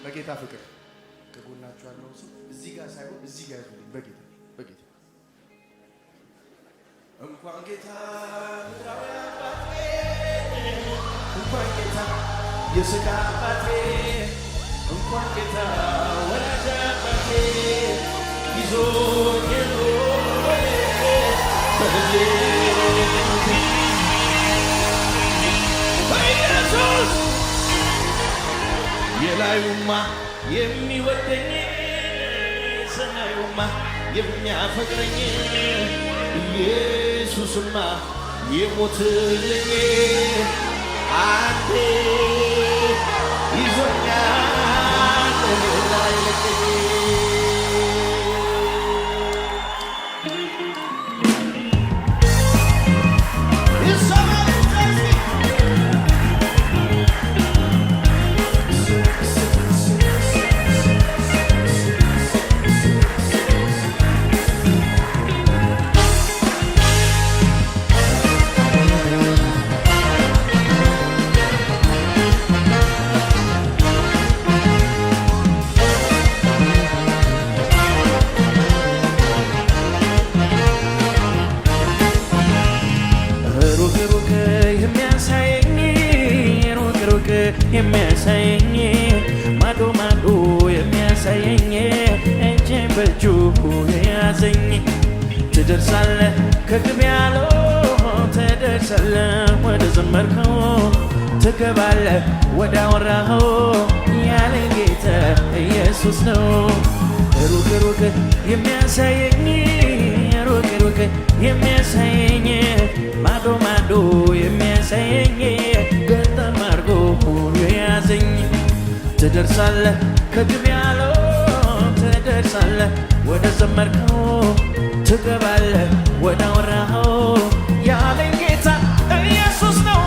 በጌታ ፍቅር ከጎናችሁ ያለው ሰው እዚህ ጋር ሳይሆን እዚህ ጋር ያዙልኝ። በጌታ እንኳን ጌታ ምድራዊ አባቴ እንኳን ጌታ የሥጋ አባቴ እንኳን ጌታ ወላጅ አባቴ ይዞኝ በኢየሱስ የላዩማ የሚወደኝ ሰማዩማ የሚያፈቅረኝ ኢየሱስማ የሞትልኝ አንዴ ይዞኛል ላይለቀኝ የሚያሳየኝ ማዶ ማዶ የሚያሳየኝ እጄን በእጁ የያዘኝ ትደርሳለህ ከግብ ያለው ትደርሳለህ ወደ ዘመርከው ትገባለህ ወደ አወራኸው ያለኝ ጌታ ኢየሱስ ነው። ሩቅ ሩቅ የሚያሳየኝ ሩቅ ሩቅ የሚያሳየኝ ማዶ ማዶ የሚያሳየኝ ገጠም አድርጎ የያዘኝ ትደርሳለህ ከግብ ያለው ትደርሳለህ ወደ ዘመርከው ትገባለህ ወደ አወራኸው ያለኝ ጌታ ኢየሱስ ነው።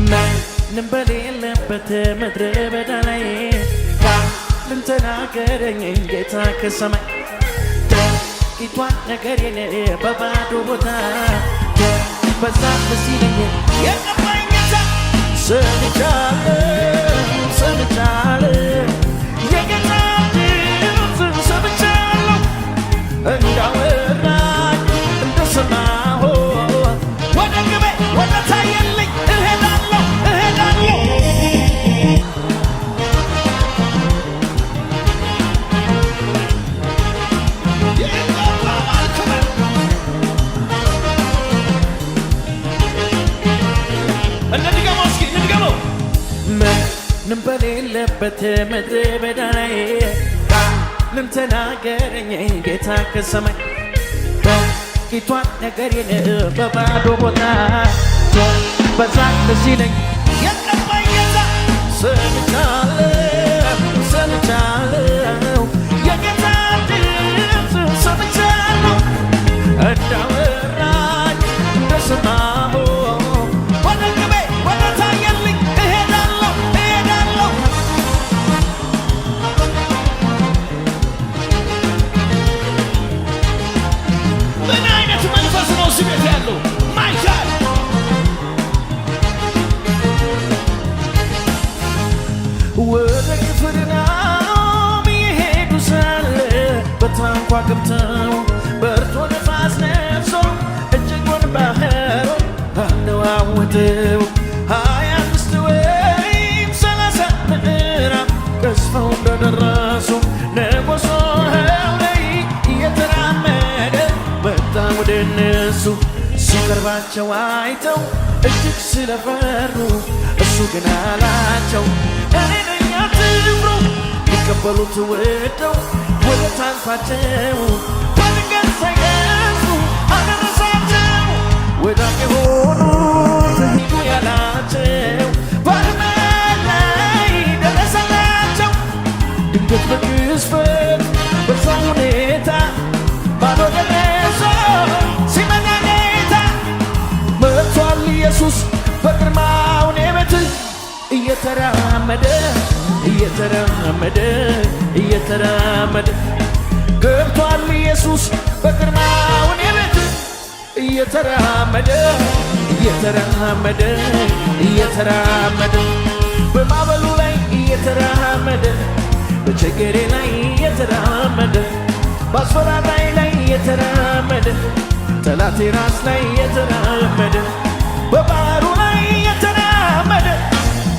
ምንም በሌለበት ምድረ በዳ ላይ ቃልን ተናገረኝ ጌታ ከሰማይ ጥቂቷን ነገሬን በባዶ ቦታ በዛ ሲለኝ የቀባኝ ጌታ ሰምቻለሁ የጌታ ድምፅ ሰምቻለሁ እንዳወራኝ እንደሰማሁ ወደ ግቤ ወደ ታየልኝ እሄዳለሁ ምንም በሌለበት ምድረ በዳ ላይ ቃልን ተናገረኝ ጌታ ከሰማይ ጥቂቷን ነገሬን በባዶ ቦታ በዛ ሲለኝ የቀባኝ ጌታ ሰምቻለሁ የጌታ ድምፅ ሰምቻለሁ እንዳወራኝ እንደሰማሁ ወደ ግቤ ወደ ታየልኝ እሄዳለሁ ምን አይነት መንፈስ ነው ስሜት ያለው ማይካል ወደ ቅፍርናሆም የሄዱ ሳለ በታንኳ ገብተው በርቶ ነፋስ ነፍሶ እጅጉን ባህር አነዋወጠው 25 ወይም 30 ምዕራፍ ቀዝፈው እንደደረሱ ነጎሶ ላይ እየተራመደ መጣ ወደ እነሱ ሲቀርባቸው አይተው እጅግ ስለፈሩ እሱ ግን አላቸው እኔ ነኝ አትፍሩ ሊቀበሉት ወደው ወደ ታንኳቸው በድንገት ሳይገዙ አደረሳቸው ወዳጅ የሆኑት ሂዱ ያላቸው ባህር ላይ ደረሰላቸው ድንገት በቅጽበት በዛ ሁኔታ ባዶ ደረሰ ሲመጣ ጌታ መጥቷል ኢየሱስ በግርማው ቤት እየተራመደ እየተራመደ እየተራመደ ገብቷል ኢየሱስ በግርማው እኔ ቤት እየተራመደ እየተራመደ እየተራመደ በማዕበሉ ላይ እየተራመደ በችግሬ ላይ እየተራመደ በአስፈራራይ ላይ እየተራመደ ጠላቴ ራስ ላይ እየተራመደ በባህሩ ላይ እየተራመደ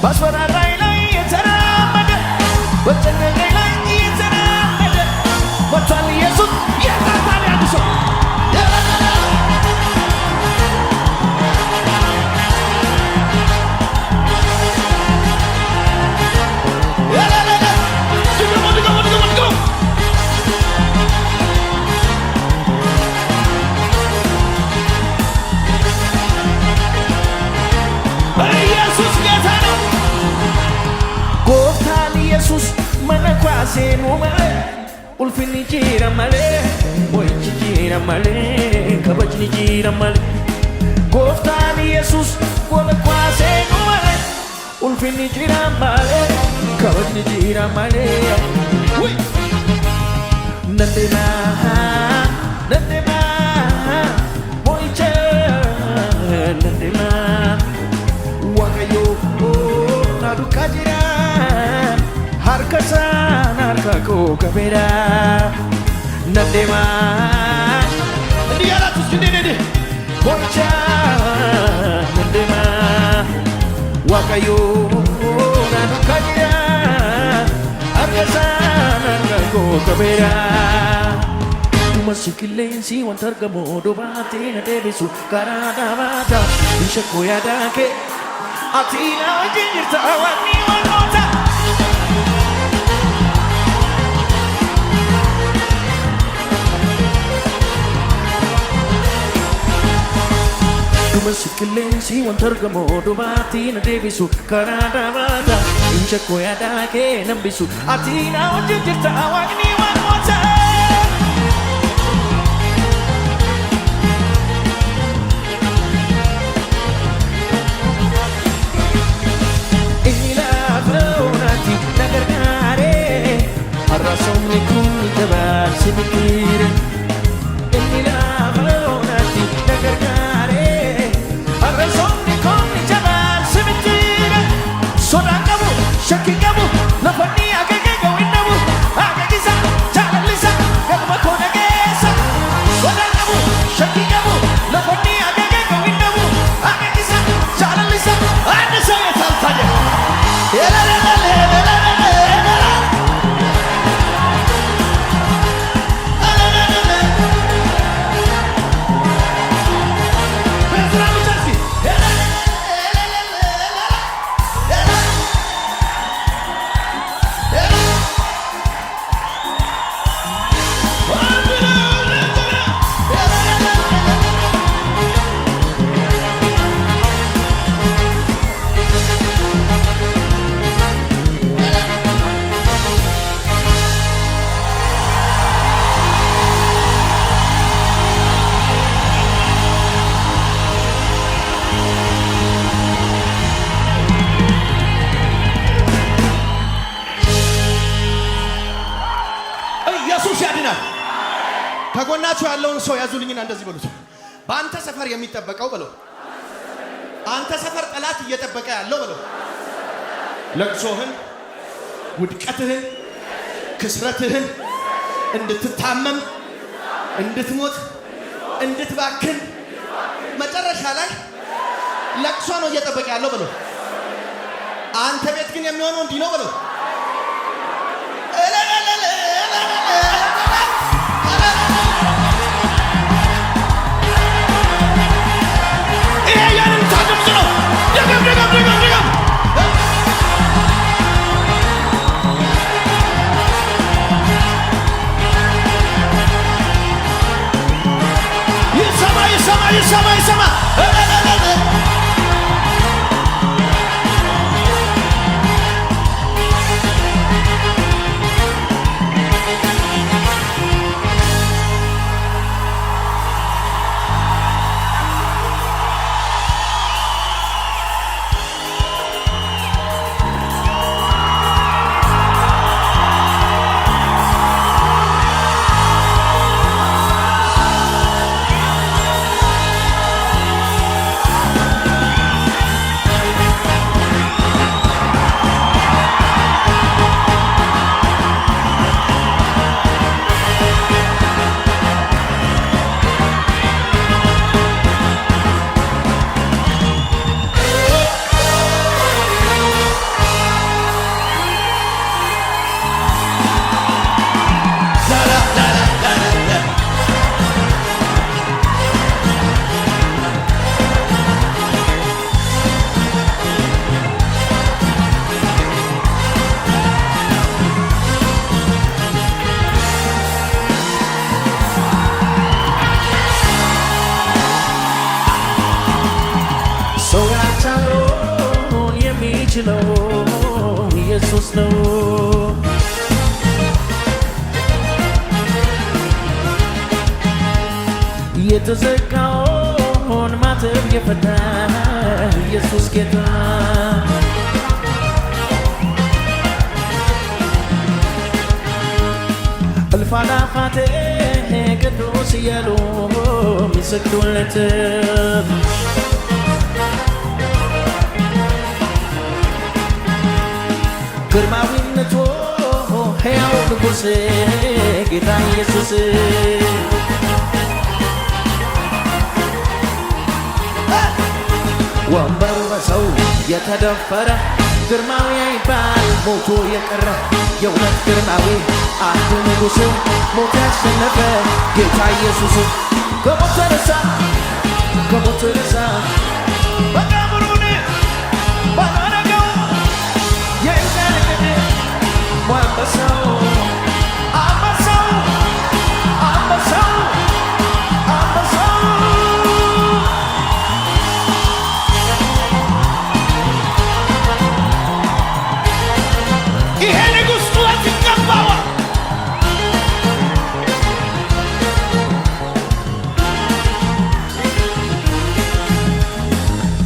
በአስፈራራይ ላይ እየተራመደ በጨነቀኝ ላይ እየተራመደ ወጥቷል ኢየሱስ ያታታል ያድሶ ኢየሱስ መነኳሴኑ መለ ኡልፊኒ ጂራ መለ ሞይቺ ጂራ መለ ከበጅኒ ጂራ መለ ጎፍታን ኢየሱስ መነኳሴኑ መለ ኡልፊኒ ጂራ መለ ከበጅኒ ጂራ መለ ነንዴማ ነንዴማ ሞይቼ ነንዴማ ዋቀዮ ናዱካ ጂራ harkasan harkaku kabeda nandema ndiala tusindede koncha nandema wakayo nanukaya harkasan harkaku kabeda masikilensi wantargamo dobate nadebisu karada bata ishakoyadake atina jinirta awani wanota Masikilensi wantargamo dobati na debisu karada bata incha koyada ke nambisu atina ojirta awagni wanota ila flonati nagargare arrasomni kun jabal simikire ila flonati nagargare Arresonni con i jabal simitire Sodangamu, shakingamu Lafani agagego innamu Agagisa, chalalisa Gagma kona gesa Sodangamu, shakingamu Lafani agagego innamu Agagisa, chalalisa Anasa ya taltanya ከጎናችሁ ያለውን ሰው ያዙልኝና እንደዚህ በሉት በአንተ ሰፈር የሚጠበቀው በለው አንተ ሰፈር ጠላት እየጠበቀ ያለው በለው ለቅሶህን ውድቀትህን ክስረትህን እንድትታመም እንድትሞት እንድትባክን መጨረሻ ላይ ለቅሶ ነው እየጠበቀ ያለው በለው አንተ ቤት ግን የሚሆነው እንዲህ ነው በለው Sama. የሚችለው ኢየሱስ ነው። የተዘጋውን ማተብ የፈታ ኢየሱስ ጌታ እልፍ አእላፋት ቅዱስ እያሉ የሚሰግዱለት ግርማዊነቱ ሕያው ንጉሥ ጌታ ኢየሱስ ወንበሩ በሰው የተደፈረ ግርማዊ አይባል ሞቶ የቀረ የእውነት ግርማዊ አንዱ ንጉሥ ሞት ያሸነፈ ጌታ ኢየሱስ ከሞት ተነሳ ከሞት ተነሳ መቃብሩን ባላረገው የእግዚአብሔር አንበሳው አንበሳው አንበሳው አንበሳው ይሄ ንጉሥ ጩኸት ይገባዋል።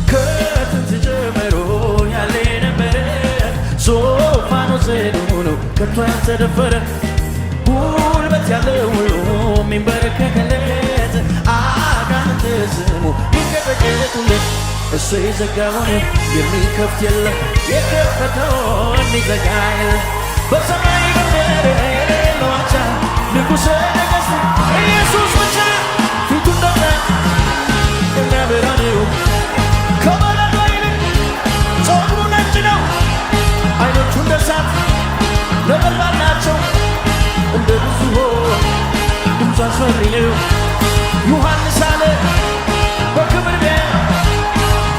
ከጥንት ጀምሮ ያለ ነበረ ዙፋኑ ጽኑ ነው ከቶ ያልተደፈረ ጉልበት ያለው ሁሉ የሚንበረከክለት አጋንንት ስሙ ይንቀጠቀጡለት እሱ የዘጋውን የሚከፍት የለም የከፈተውን የሚዘጋ የለም በሰማይ በምድር የሌለው አቻ ንጉሠ ነገሥት ኢየሱስ ብቻ ፊቱ እንደብራ የሚያበራ ነው ከበረዶ ይልቅ ፀጉሩ ነጭ ነው ዓይኖቹ እንደ እሳት ነበልባል ናቸው እንደ ብዙ ድምፁ አስፈሪ ነው ዮሐንስ አለ በክብር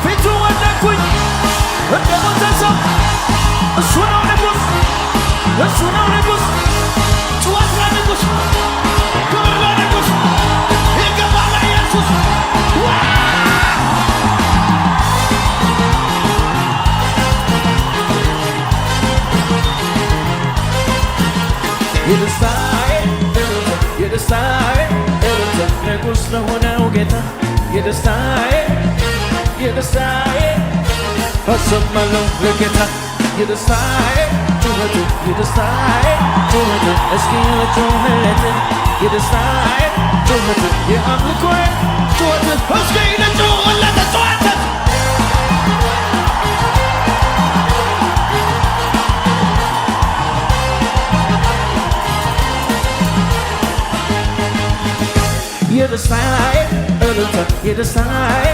ፊቱ ወደኩኝ እንደ ሞተ ሰው እሱ ነው ንጉሥ እሱ ነው ንጉሥ ጩኸት ለንጉሥ ክብር ለንጉሥ ይገባል ኢየሱስ የደስታዬ የደስታዬ ንጉሥ ለሆነው ጌታ የደስታዬ የደስታዬ እሰማለሁ ለጌታ የደስታዬ ጩኸት የደስታዬ ጩኸት እስኪ ለጩኸት የደስታዬ ጩኸት የአምልኮዬ ጩኸት እስኪ ለጩኸት ጩኸት የደስታዬ እልልታ የደስታዬ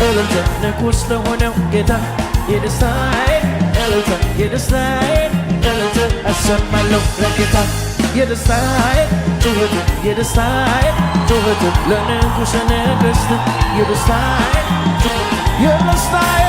እልልታ ንጉሥ ለሆነው ጌታ የደስታዬ እልልታ የደስታዬ እልልታ አሰማለሁ ለጌታ የደስታዬ ጩኸት የደስታዬ ጩኸት ለንጉሠ ነገሥት የደስታዬ የደስታዬ